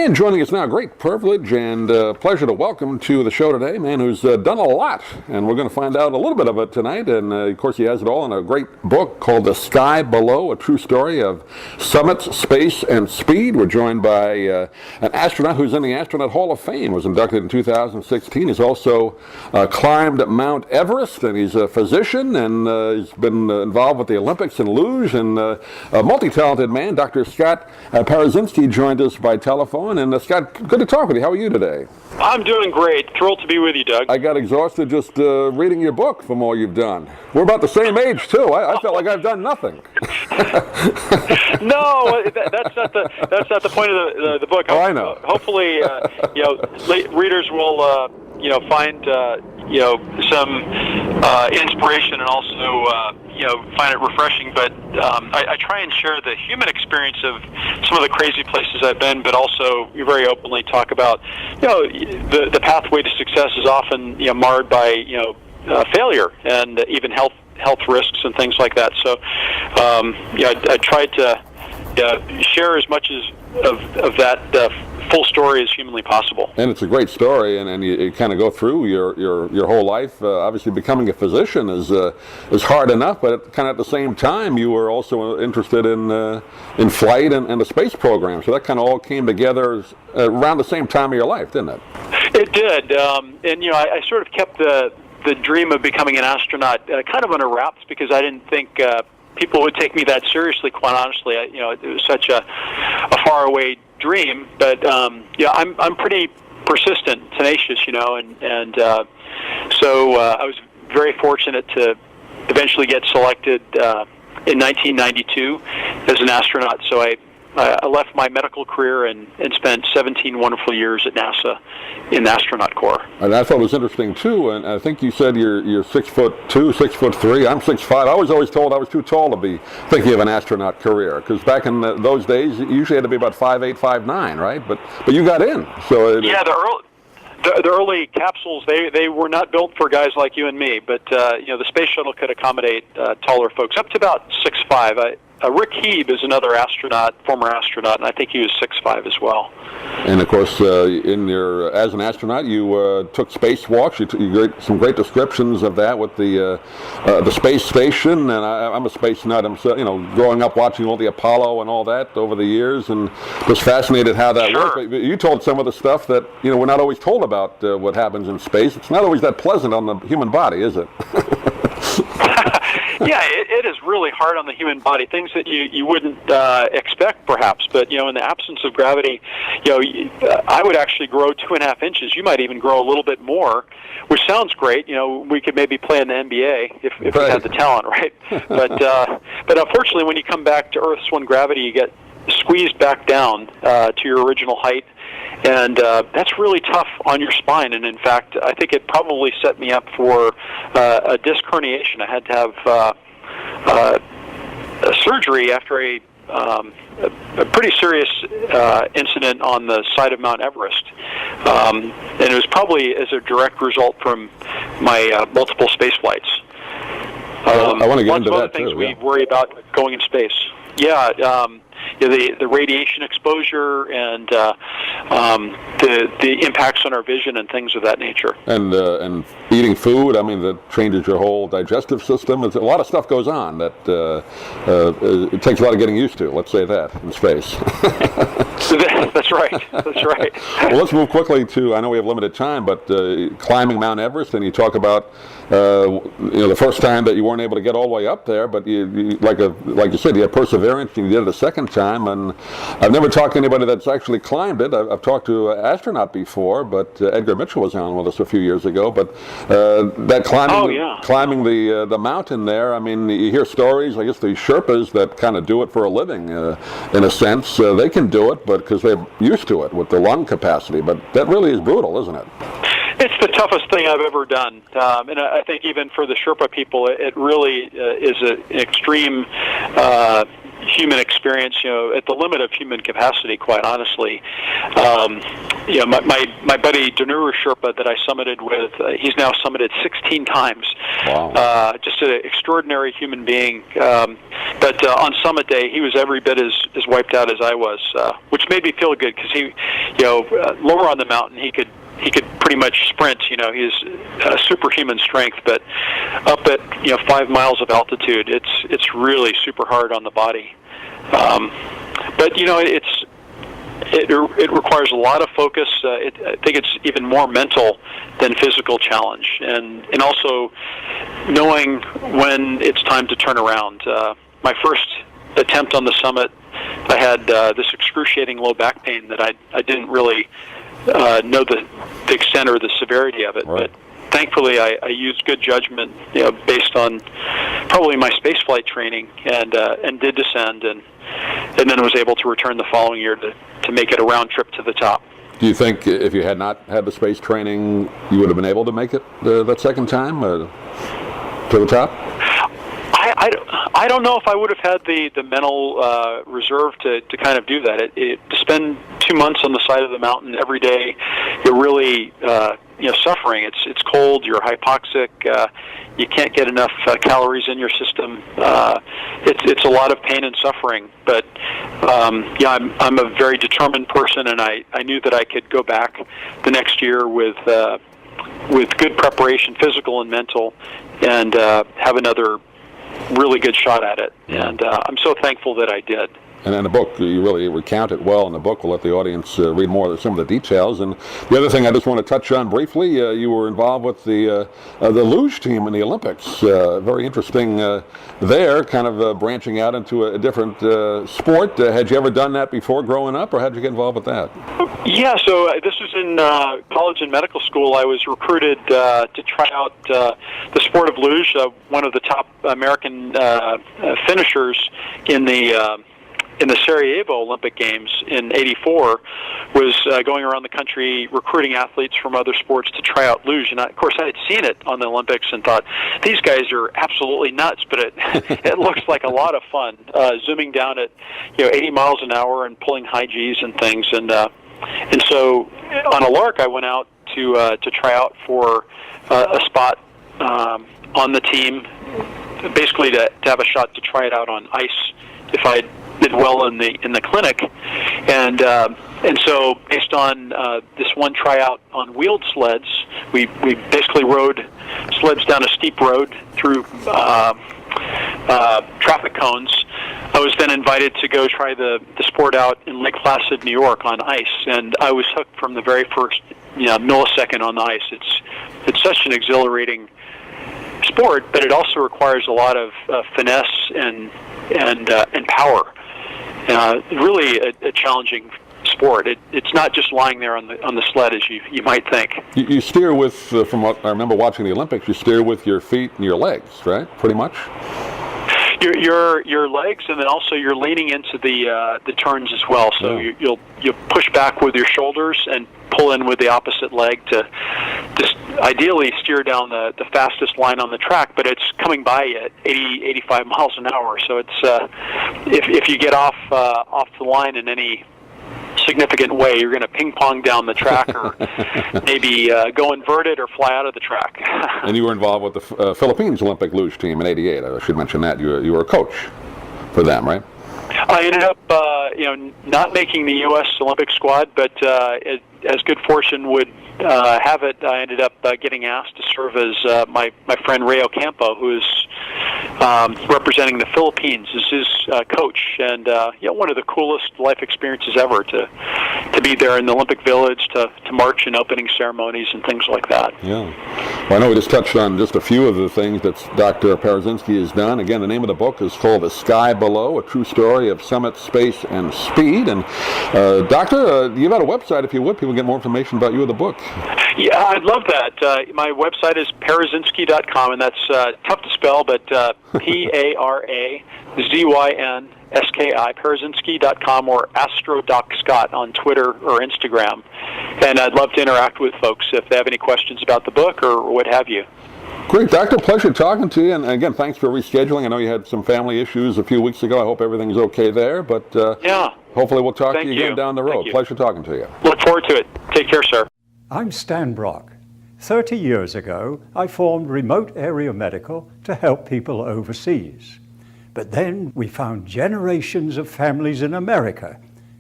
And joining us now, great privilege and pleasure to welcome to the show today, a man who's done a lot, and we're going to find out a little bit of it tonight. And of course, he has it all in a great book called The Sky Below, a true story of summits, space, and speed. We're joined by an astronaut who's in the Astronaut Hall of Fame, was inducted in 2016. He's also climbed Mount Everest, and he's a physician, and he's been involved with the Olympics and luge, and a multi-talented man. Dr. Scott Parazynski joined us by telephone. And Scott, good to talk with you. How are you today? I'm doing great. Thrilled to be with you, Doug. I got exhausted just reading your book from all you've done. We're about the same age, too. I felt like I've done nothing. No, that's not the point of the book. Oh, I know. Hopefully, readers will find some inspiration and also find it refreshing. But I try and share the human experience of some of the crazy places I've been, but also very openly talk about the pathway to success is often marred by failure and even health risks and things like that. So I tried to share as much of that full story as humanly possible. And it's a great story, and you kind of go through your whole life. Obviously, becoming a physician is hard enough, but kind of at the same time, you were also interested in flight and the space program. So that kind of all came together around the same time of your life, didn't it? It did, and I sort of kept the dream of becoming an astronaut kind of under wraps because I didn't think people would take me that seriously. Quite honestly, it was such a faraway dream, but I'm pretty persistent, tenacious, and so I was very fortunate to eventually get selected in 1992 as an astronaut. So I left my medical career and spent 17 wonderful years at NASA in the astronaut corps. And I thought it was interesting too. And I think you said you're 6'2", 6'3". I'm 6'5". I was always told I was too tall to be thinking of an astronaut career because back in those days you usually had to be about 5'8", 5'9", right? But you got in. So the early capsules, they were not built for guys like you and me, but the space shuttle could accommodate taller folks up to about 6'5". Rick Heeb is another former astronaut, and I think he was 6'5" as well. And of course, as an astronaut, you took spacewalks. You got some great descriptions of that with the space station. And I'm a space nut. I'm growing up watching all the Apollo and all that over the years, and was fascinated how that worked. But you told some of the stuff that we're not always told about what happens in space. It's not always that pleasant on the human body, is it? Yeah, it is really hard on the human body. Things that you wouldn't expect, perhaps. But in the absence of gravity, I would actually grow 2.5 inches. You might even grow a little bit more, which sounds great. We could maybe play in the NBA if we had the talent, right? But unfortunately, when you come back to Earth's one gravity, you get squeezed back down to your original height. And that's really tough on your spine. And in fact, I think it probably set me up for a disc herniation. I had to have a surgery after a pretty serious incident on the side of Mount Everest. And it was probably as a direct result from my multiple space flights. I want to get into that, too. Lots of other things we worry about going in space. Yeah. The radiation exposure and the impacts on our vision and things of that nature. And eating food, that changes your whole digestive system. A lot of stuff goes on that it takes a lot of getting used to, let's say that, in space. That's right. That's right. Well, let's move quickly to, I know we have limited time, but climbing Mount Everest, and you talk about the first time that you weren't able to get all the way up there, but you like you said, you had perseverance, and you did it a second time. And I've never talked to anybody that's actually climbed it. I've talked to an astronaut before, but Edgar Mitchell was on with us a few years ago. But that climbing the mountain there, you hear stories. I guess the Sherpas that kind of do it for a living, in a sense, they can do it, but because they're used to it with the lung capacity. But that really is brutal, isn't it? It's the toughest thing I've ever done, and I think even for the Sherpa people, it really is an extreme human experience, at the limit of human capacity, quite honestly. My buddy Danuru Sherpa that I summited with, he's now summited 16 times. Wow. Just an extraordinary human being. But on summit day, he was every bit as wiped out as I was, which made me feel good because he, lower on the mountain, he could pretty much sprint. He's superhuman strength, but up at 5 miles of altitude, it's really super hard on the body. But it requires a lot of focus. I think it's even more mental than physical challenge, and also knowing when it's time to turn around. My first attempt on the summit, I had this excruciating low back pain that I didn't really know the extent or the severity of it. Right. But thankfully, I used good judgment, based on probably my spaceflight training, and did descend, and then was able to return the following year to make it a round trip to the top. Do you think if you had not had the space training, you would have been able to make it that second time to the top? I don't know if I would have had the mental reserve to kind of do that. To spend 2 months on the side of the mountain every day, you're really suffering. It's cold. You're hypoxic. You can't get enough calories in your system. It's a lot of pain and suffering. But I'm a very determined person, and I knew that I could go back the next year with good preparation, physical and mental, and have another really good shot at it. Yeah. And I'm so thankful that I did. And in the book, you really recount it well in the book. We'll let the audience read more of some of the details. And the other thing I just want to touch on briefly, you were involved with the luge team in the Olympics. Very interesting there, kind of branching out into a different sport. Had you ever done that before growing up, or how did you get involved with that? Yeah, so this was in college and medical school. I was recruited to try out the sport of luge. One of the top American finishers in the Sarajevo Olympic Games in '84 was going around the country recruiting athletes from other sports to try out luge. And of course, I had seen it on the Olympics and thought, these guys are absolutely nuts, but it looks like a lot of fun, zooming down at 80 miles an hour and pulling high Gs and things. And so on a lark, I went out to try out for a spot on the team, basically to have a shot to try it out on ice if I did well in the clinic, and so based on this one tryout on wheeled sleds, we basically rode sleds down a steep road through traffic cones. I was then invited to go try the sport out in Lake Placid, New York, on ice, and I was hooked from the very first millisecond on the ice. It's such an exhilarating sport, but it also requires a lot of finesse and power. Really a challenging sport. It's not just lying there on the sled as you might think. You steer with, from what I remember watching the Olympics, you steer with your feet and your legs, right? Pretty much. Your legs, and then also you're leaning into the turns as well. So you'll push back with your shoulders and pull in with the opposite leg to just ideally steer down the fastest line on the track. But it's coming by at 85 miles an hour. So it's if you get off the line in any significant way, you're going to ping pong down the track, or maybe go inverted or fly out of the track. And you were involved with the Philippines Olympic luge team in '88. I should mention that you were a coach for them, right? I ended up, not making the U.S. Olympic squad, but as good fortune would have it, I ended up getting asked to serve as my friend Ray Ocampo, who is representing the Philippines, as his coach, and one of the coolest life experiences ever to be there in the Olympic Village, to march in opening ceremonies and things like that. Yeah. Well, I know we just touched on just a few of the things that Dr. Parazynski has done. Again, the name of the book is called The Sky Below, A True Story of Summit, Space, and Speed. And Doctor, you have a website, if you would, people can get more information about you or the book. Yeah, I'd love that. My website is Parazynski.com, and that's tough to spell, but Parazynski, Parazynski.com, or AstroDocScott on Twitter or Instagram. And I'd love to interact with folks if they have any questions about the book or what have you. Great, Doctor. Pleasure talking to you. And again, thanks for rescheduling. I know you had some family issues a few weeks ago. I hope everything's okay there. But Yeah. hopefully we'll talk to Thank you again you. down the road. Thank you. Pleasure talking to you. Look forward to it. Take care, sir. I'm Stan Brock. 30 years ago, I formed Remote Area Medical to help people overseas. But then we found generations of families in America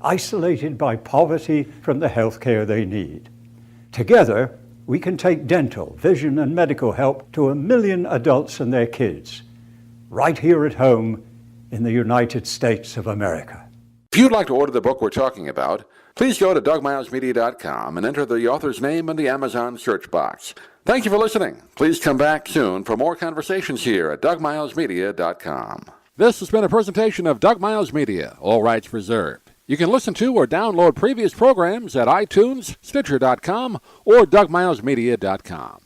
isolated by poverty from the health care they need. Together, we can take dental, vision, and medical help to 1 million adults and their kids, right here at home in the United States of America. If you'd like to order the book we're talking about, please go to DougMilesMedia.com and enter the author's name in the Amazon search box. Thank you for listening. Please come back soon for more conversations here at DougMilesMedia.com. This has been a presentation of Doug Miles Media, all rights reserved. You can listen to or download previous programs at iTunes, Stitcher.com, or DougMilesMedia.com.